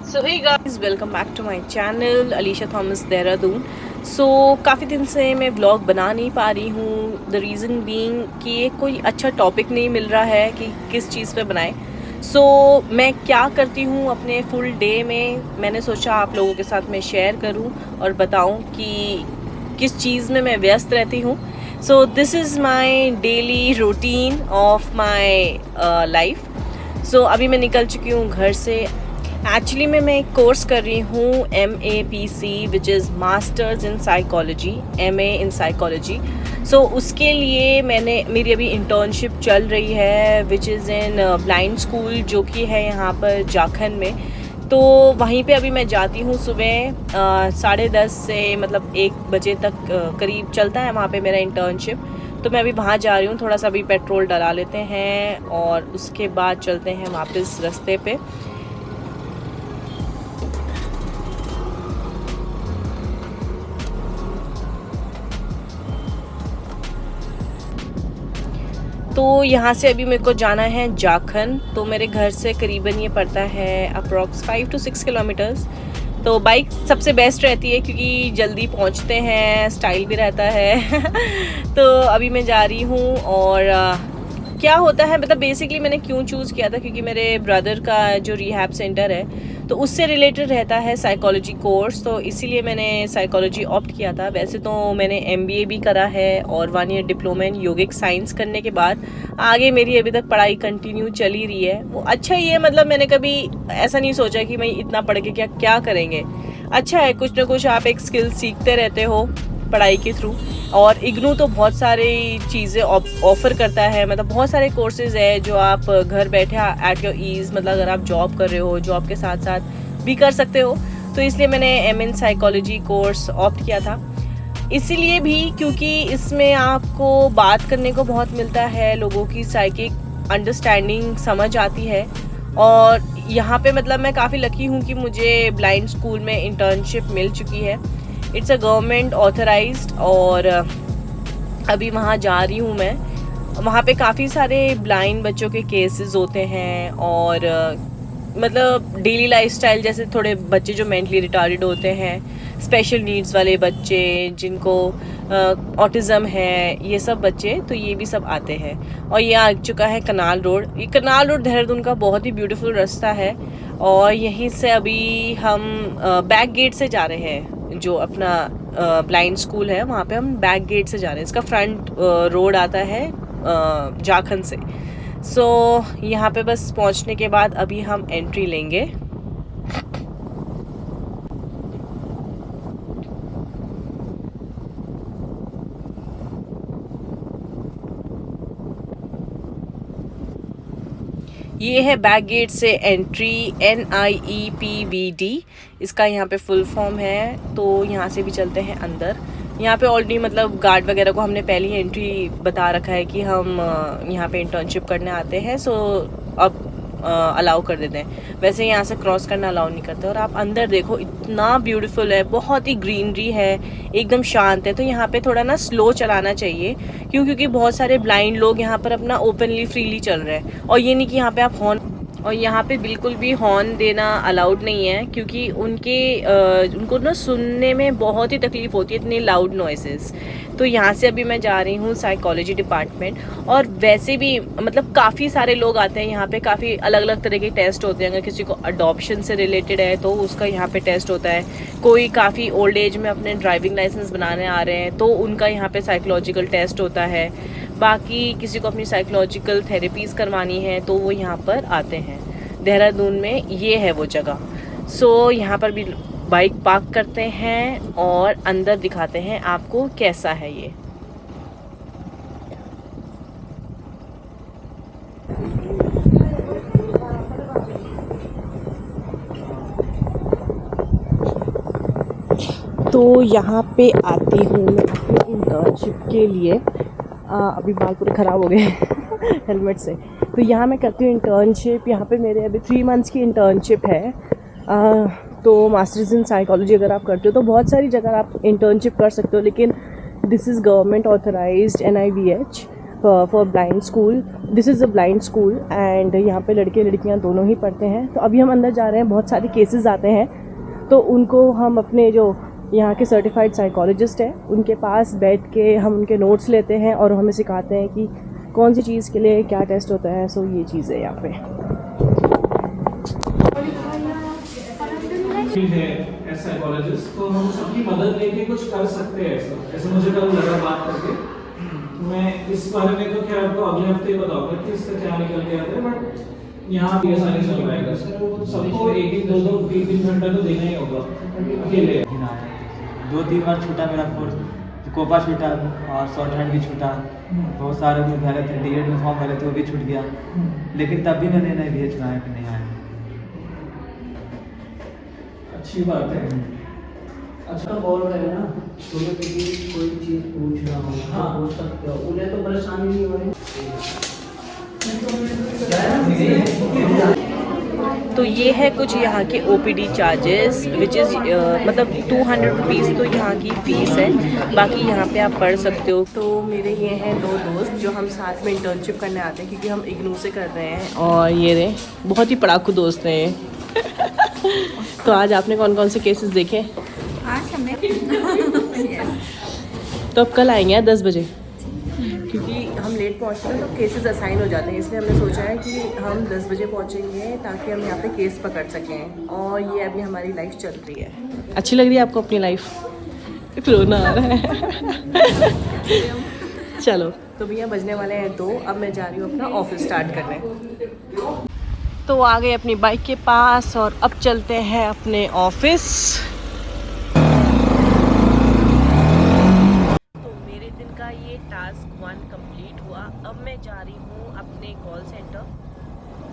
So hey guys, welcome back to my channel Alisha Thomas Dehradun. So काफ़ी दिन से मैं व्लॉग बना नहीं पा रही हूँ। द रीज़न बीइंग कि ये कोई अच्छा टॉपिक नहीं मिल रहा है कि किस चीज़ पे बनाएं। सो मैं क्या करती हूँ अपने फुल डे में, मैंने सोचा आप लोगों के साथ मैं शेयर करूँ और बताऊँ कि किस चीज़ में मैं व्यस्त रहती हूँ। So this is my daily routine of my life. So अभी मैं निकल चुकी हूँ घर से। एक्चुअली मैं एक कोर्स कर रही हूँ MAPC, which is masters in psychology, MA in psychology. So उसके लिए मेरी अभी इंटर्नशिप चल रही है which is in blind school, जो कि है यहाँ पर जाखंड में। तो वहीं पे अभी मैं जाती हूँ सुबह 10:30 से मतलब 1 बजे तक करीब चलता है वहाँ पे मेरा इंटर्नशिप। तो मैं अभी वहाँ जा रही हूँ, थोड़ा सा अभी पेट्रोल डला लेते हैं और उसके बाद चलते हैं वापस रास्ते पे। तो यहाँ से अभी मेरे को जाना है जाखंड। तो मेरे घर से करीबन ये पड़ता है अप्रॉक्स 5 to 6 किलोमीटर्स। तो बाइक सबसे बेस्ट रहती है क्योंकि जल्दी पहुँचते हैं, स्टाइल भी रहता है। तो अभी मैं जा रही हूँ और क्या होता है मतलब बेसिकली मैंने क्यों चूज़ किया था, क्योंकि मेरे ब्रदर का जो रिहैब सेंटर है तो उससे रिलेटेड रहता है साइकोलॉजी कोर्स, तो इसीलिए मैंने साइकोलॉजी ऑप्ट किया था। वैसे तो मैंने MBA भी करा है और 1 year diploma in yogic science करने के बाद आगे मेरी अभी तक पढ़ाई कंटिन्यू चल ही रही है। वो अच्छा ही है, मतलब मैंने कभी ऐसा नहीं सोचा कि मैं इतना पढ़ के क्या क्या करेंगे। अच्छा है, कुछ ना कुछ आप एक स्किल सीखते रहते हो पढ़ाई के थ्रू। और इग्नू तो बहुत सारी चीज़ें ऑफ़र करता है, मतलब बहुत सारे कोर्सेज़ है जो आप घर बैठे एट योर ईज़, मतलब अगर आप जॉब कर रहे हो, जॉब के साथ साथ भी कर सकते हो। तो इसलिए मैंने MA in psychology course opt किया था। इसीलिए भी क्योंकि इसमें आपको बात करने को बहुत मिलता है, लोगों की साइकिक अंडरस्टैंडिंग समझ आती है। और यहाँ पे मतलब मैं काफ़ी लकी हूँ कि मुझे ब्लाइंड स्कूल में इंटर्नशिप मिल चुकी है। It's a government authorised. और अभी वहाँ जा रही हूँ मैं। वहाँ पे काफ़ी सारे ब्लाइंड बच्चों के केसेस होते हैं और मतलब डेली लाइफस्टाइल, जैसे थोड़े बच्चे जो मेंटली रिटार्डेड होते हैं, स्पेशल नीड्स वाले बच्चे जिनको ऑटिज़म है, ये सब बच्चे, तो ये भी सब आते हैं। और ये आ चुका है कनाल रोड। ये कनाल रोड देहरादून का बहुत ही ब्यूटीफुल रास्ता है। और यहीं से अभी हम बैक गेट से जा रहे हैं, जो अपना ब्लाइंड स्कूल है वहाँ पे हम बैक गेट से जा रहे हैं। इसका फ्रंट रोड आता है जाखंड से। सो यहाँ पे बस पहुँचने के बाद अभी हम एंट्री लेंगे। ये है बैक गेट से एंट्री, NIEPVD इसका यहाँ पे फुल फॉर्म है। तो यहाँ से भी चलते हैं अंदर। यहाँ पे ऑलरेडी मतलब गार्ड वगैरह को हमने पहली एंट्री बता रखा है कि हम यहाँ पे इंटर्नशिप करने आते हैं। सो अब अलाउ कर देते हैं। वैसे यहाँ से क्रॉस करना अलाउ नहीं करते। और आप अंदर देखो, इतना ब्यूटीफुल है, बहुत ही ग्रीनरी है, एकदम शांत है। तो यहाँ पे थोड़ा ना स्लो चलाना चाहिए, क्योंकि बहुत सारे ब्लाइंड लोग यहाँ पर अपना ओपनली फ्रीली चल रहे हैं। और ये नहीं कि यहाँ पे आप हॉर्न, और यहाँ पे बिल्कुल भी हॉर्न देना अलाउड नहीं है, क्योंकि उनको ना सुनने में बहुत ही तकलीफ होती है, इतनी लाउड नॉइसेस। तो यहाँ से अभी मैं जा रही हूँ साइकोलॉजी डिपार्टमेंट। और वैसे भी मतलब काफ़ी सारे लोग आते हैं यहाँ पे, काफ़ी अलग अलग तरह के टेस्ट होते हैं। अगर किसी को अडॉप्शन से रिलेटेड है तो उसका यहाँ पे टेस्ट होता है। कोई काफ़ी ओल्ड एज में अपने ड्राइविंग लाइसेंस बनाने आ रहे हैं तो उनका यहाँ पे साइकोलॉजिकल टेस्ट होता है। बाकी किसी को अपनी साइकोलॉजिकल थेरेपीज़ करवानी है तो वो यहाँ पर आते हैं। देहरादून में ये है वो जगह। सो यहाँ पर भी बाइक पार्क करते हैं और अंदर दिखाते हैं आपको कैसा है ये। तो यहाँ पे आती हूँ मैं अपने इंटर्नशिप के लिए। अभी बाल पूरे ख़राब हो गए हेलमेट से। तो यहाँ मैं करती हूँ इंटर्नशिप। यहाँ पे मेरे अभी 3 मंथ्स की इंटर्नशिप है। तो मास्टर्स इन साइकोलॉजी अगर आप करते हो तो बहुत सारी जगह आप इंटर्नशिप कर सकते हो, लेकिन this is government authorised NIVH। For blind school. This is a blind school and यहाँ पे लड़के लड़कियाँ दोनों ही पढ़ते हैं। तो अभी हम अंदर जा रहे हैं, बहुत सारे केसेस आते हैं तो उनको हम अपने जो यहाँ के सर्टिफाइड साइकोलॉजिस्ट हैं उनके पास बैठ के हम उनके नोट्स लेते हैं और हमें सिखाते हैं कि कौन सी चीज़ के लिए क्या टेस्ट होता है। सो ये चीज़ है यहाँ पे है साइकोलॉजिस्ट, तो हम सबकी मदद लेके कुछ कर सकते हैं। ऐसा मुझे कल लगा बात करके, मैं इस बारे में तो क्या आपको अगले हफ्ते ही बताऊंगा कि इसका क्या निकल के आता है। बट यहाँ भी आसानी से हो जाएगा सर, सबको एक दो 3 घंटा तो देना ही होगा अकेले। 2-3 बार छूटा मेरा कोर्स, कोपा छूटा और शॉर्ट हैंड भी छूटा, बहुत सारे में भरे थे, डीएड में फॉर्म भरे थे वो भी छूट गया, लेकिन तब भी मैंने नहीं दिए चुनाया कि नहीं आया। अच्छी बात है। अच्छा बोल रहे हैं ना, तुम्हें कोई चीज़ पूछना हो हाँ पूछ सकते हो, उन्हें तो परेशानी नहीं हो रही। तो ये है कुछ यहाँ के OPD चार्जेस विच इज़ मतलब 200 रुपीज़ तो यहाँ की फ़ीस है। बाकी यहाँ पे आप पढ़ सकते हो। तो मेरे ये हैं 2 दोस्त जो हम साथ में इंटर्नशिप करने आते हैं क्योंकि हम इग्नू से कर रहे हैं। और ये रहे बहुत ही पढ़ाकू दोस्त हैं तो आज आपने कौन कौन से केसेस देखे? आज हमने तो अब कल आएंगे 10 बजे क्योंकि हम लेट पहुँचते हैं तो केसेस असाइन हो जाते हैं, इसलिए हमने सोचा है कि हम 10 बजे पहुँचेंगे ताकि हम यहाँ पे केस पकड़ सकें। और ये अभी हमारी लाइफ चल रही है। अच्छी लग रही है आपको अपनी लाइफ? रोना आ रहा है चलो तो भैया बजने वाले हैं 2, अब मैं जा रही हूँ अपना ऑफिस स्टार्ट करने। तो आ गए अपनी बाइक के पास और अब चलते हैं अपने ऑफिस। तो मेरे दिन का ये टास्क 1 कंप्लीट हुआ। अब मैं जा रही हूँ अपने कॉल सेंटर,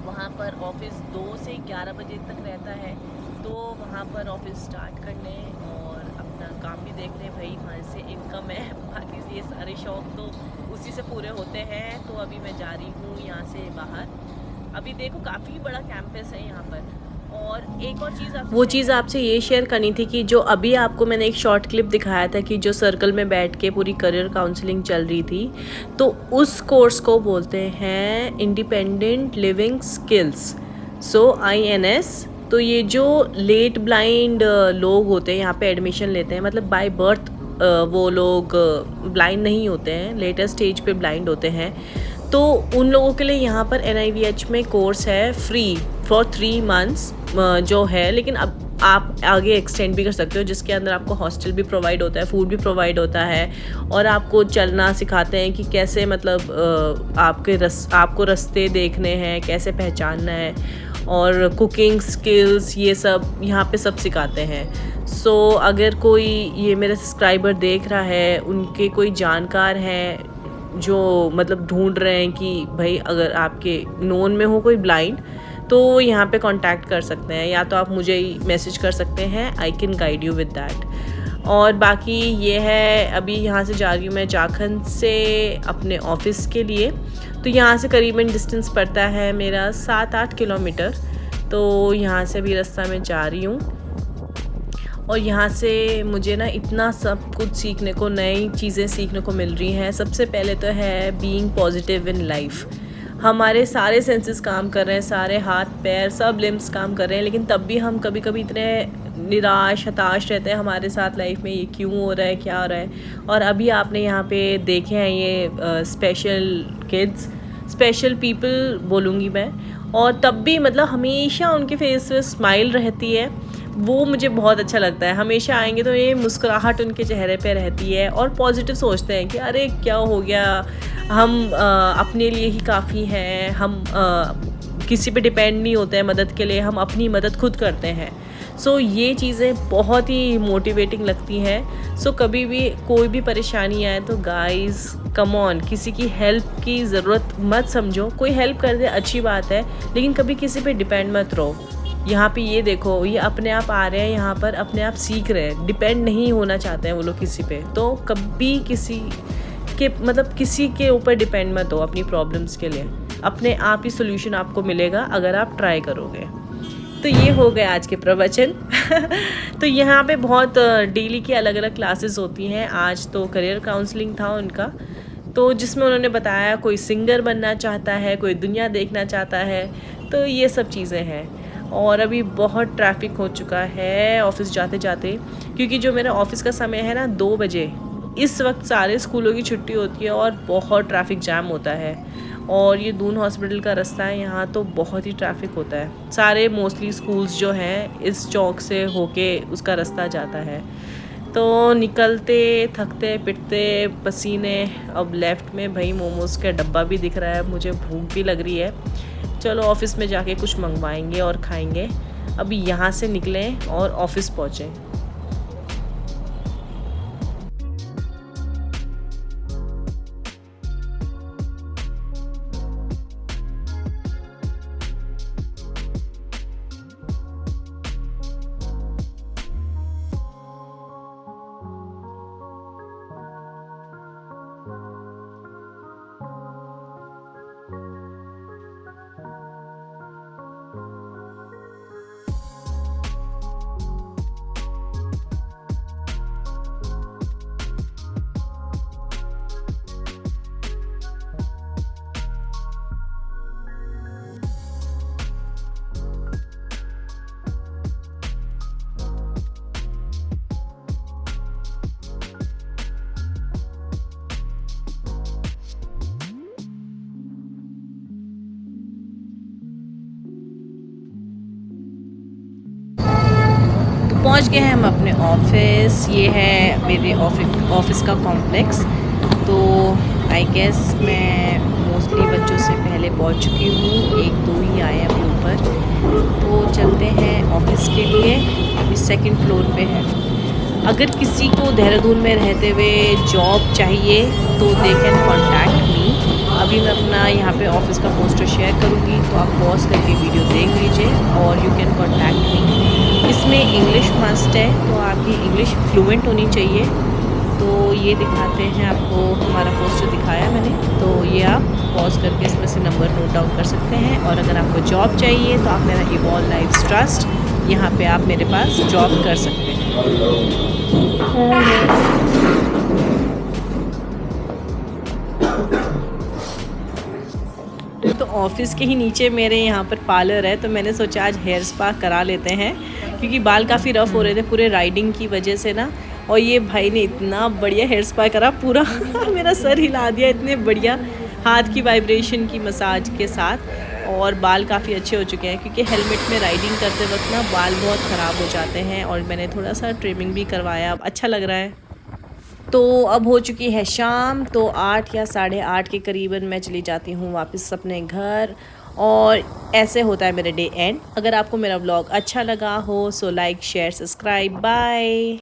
वहाँ पर ऑफिस 2 से 11 बजे तक रहता है, तो वहाँ पर ऑफिस स्टार्ट करने और अपना काम भी देखने। भाई वहाँ से इनकम है, बाकी ये सारे शौक तो उसी से पूरे होते हैं। तो अभी मैं जा रही हूँ यहाँ से बाहर। अभी देखो काफ़ी बड़ा कैंपस है यहाँ पर। और एक और चीज़ वो चीज़ आपसे ये शेयर करनी थी कि जो अभी आपको मैंने एक शॉर्ट क्लिप दिखाया था कि जो सर्कल में बैठ के पूरी करियर काउंसलिंग चल रही थी, तो उस कोर्स को बोलते हैं इंडिपेंडेंट लिविंग स्किल्स, सो INS। तो ये जो लेट ब्लाइंड लोग होते हैं यहाँ पे एडमिशन लेते हैं, मतलब बाय बर्थ वो लोग ब्लाइंड नहीं होते हैं, लेटर स्टेज पे ब्लाइंड होते हैं, तो उन लोगों के लिए यहाँ पर NIVH में कोर्स है फ्री फॉर 3 मंथ्स जो है। लेकिन अब आप आगे एक्सटेंड भी कर सकते हो, जिसके अंदर आपको हॉस्टल भी प्रोवाइड होता है, फूड भी प्रोवाइड होता है और आपको चलना सिखाते हैं कि कैसे मतलब आपको रास्ते देखने हैं, कैसे पहचानना है, और कुकिंग स्किल्स ये सब यहाँ पे सब सिखाते हैं। सो अगर कोई ये मेरा सब्सक्राइबर देख रहा है, उनके कोई जानकार हैं जो मतलब ढूंढ रहे हैं कि भाई अगर आपके नोन में हो कोई ब्लाइंड, तो यहाँ पे कांटेक्ट कर सकते हैं, या तो आप मुझे ही मैसेज कर सकते हैं, I can guide you with that. और बाकी ये है, अभी यहाँ से जा रही हूँ मैं जाखंड से अपने ऑफिस के लिए। तो यहाँ से करीबन डिस्टेंस पड़ता है मेरा 7-8 किलोमीटर। तो यहाँ से अभी रास्ता में जा रही हूँ और यहाँ से मुझे ना इतना सब कुछ सीखने को, नई चीज़ें सीखने को मिल रही हैं। सबसे पहले तो है बीइंग पॉजिटिव इन लाइफ। हमारे सारे सेंसेस काम कर रहे हैं, सारे हाथ पैर सब लिम्स काम कर रहे हैं, लेकिन तब भी हम कभी कभी इतने निराश हताश रहते हैं हमारे साथ लाइफ में, ये क्यों हो रहा है, क्या हो रहा है। और अभी आपने यहाँ पे देखे हैं ये स्पेशल किड्स, स्पेशल पीपल बोलूँगी मैं, और तब भी मतलब हमेशा उनके फेस पे स्माइल रहती है, वो मुझे बहुत अच्छा लगता है। हमेशा आएंगे तो ये मुस्कुराहट उनके चेहरे पे रहती है और पॉजिटिव सोचते हैं कि अरे क्या हो गया, हम अपने लिए ही काफ़ी हैं, हम किसी पे डिपेंड नहीं होते हैं मदद के लिए, हम अपनी मदद खुद करते हैं। सो ये चीज़ें बहुत ही मोटिवेटिंग लगती हैं। सो कभी भी कोई भी परेशानी आए तो गाइस कम ऑन, किसी की हेल्प की ज़रूरत मत समझो। कोई हेल्प कर दे अच्छी बात है, लेकिन कभी किसी पे डिपेंड मत रहो। यहाँ पे ये देखो, ये अपने आप आ रहे हैं यहाँ पर, अपने आप सीख रहे हैं, डिपेंड नहीं होना चाहते हैं वो लोग किसी पे। तो कभी किसी के मतलब किसी के ऊपर डिपेंड मत हो अपनी प्रॉब्लम्स के लिए, अपने आप ही सोल्यूशन आपको मिलेगा अगर आप ट्राई करोगे। तो ये हो गया आज के प्रवचन तो यहाँ पे बहुत डेली की अलग अलग क्लासेस होती हैं। आज तो करियर काउंसलिंग था उनका, तो जिसमें उन्होंने बताया कोई सिंगर बनना चाहता है, कोई दुनिया देखना चाहता है, तो ये सब चीज़ें हैं। और अभी बहुत ट्रैफिक हो चुका है ऑफ़िस जाते जाते, क्योंकि जो मेरा ऑफ़िस का समय है ना 2 बजे, इस वक्त सारे स्कूलों की छुट्टी होती है और बहुत ट्रैफिक जाम होता है। और ये दून हॉस्पिटल का रास्ता है, यहाँ तो बहुत ही ट्रैफिक होता है। सारे मोस्टली स्कूल्स जो हैं इस चौक से होके उसका रास्ता जाता है। तो निकलते थकते पिटते पसीने, अब लेफ़्ट में भाई मोमोज़ का डब्बा भी दिख रहा है, मुझे भूख भी लग रही है। चलो ऑफ़िस में जाके कुछ मंगवाएंगे और खाएंगे। अभी यहाँ से निकलें और ऑफ़िस पहुँचें। पहुंच गए हैं हम अपने ऑफिस। ये है मेरे ऑफिस का कॉम्प्लेक्स। तो आई गेस मैं मोस्टली बच्चों से पहले पहुंच चुकी हूँ, 1-2 ही आए हैं अभी ऊपर। तो चलते हैं ऑफिस के लिए, अभी 2nd फ्लोर पे है। अगर किसी को देहरादून में रहते हुए जॉब चाहिए तो दे कैन कॉन्टैक्ट मी। अभी मैं अपना यहाँ पे ऑफिस का पोस्टर शेयर करूँगी, तो आप पॉज करके वीडियो देख लीजिए और यू कैन कॉन्टैक्ट मी। इसमें इंग्लिश मस्ट है, तो आपकी इंग्लिश फ्लुएंट होनी चाहिए। तो ये दिखाते हैं आपको, हमारा पोस्टर दिखाया मैंने, तो ये आप पॉज करके इसमें से नंबर नोट डाउन कर सकते हैं। और अगर आपको जॉब चाहिए तो आप मेरा इवॉल्व लाइव्स ट्रस्ट, यहाँ पे आप मेरे पास जॉब कर सकते हैं। तो ऑफिस के ही नीचे मेरे यहाँ पर पार्लर है, तो मैंने सोचा आज हेयर स्पा करा लेते हैं, क्योंकि बाल काफ़ी रफ़ हो रहे थे पूरे राइडिंग की वजह से ना। और ये भाई ने इतना बढ़िया हेयर स्पा करा, पूरा मेरा सर हिला दिया, इतने बढ़िया हाथ की वाइब्रेशन की मसाज के साथ। और बाल काफ़ी अच्छे हो चुके हैं, क्योंकि हेलमेट में राइडिंग करते वक्त ना बाल बहुत ख़राब हो जाते हैं। और मैंने थोड़ा सा ट्रिमिंग भी करवाया, अब अच्छा लग रहा है। तो अब हो चुकी है शाम, तो 8 या 8:30 के करीबन मैं चली जाती हूँ वापस अपने घर। और ऐसे होता है मेरा डे एंड। अगर आपको मेरा व्लॉग अच्छा लगा हो so like share subscribe, bye.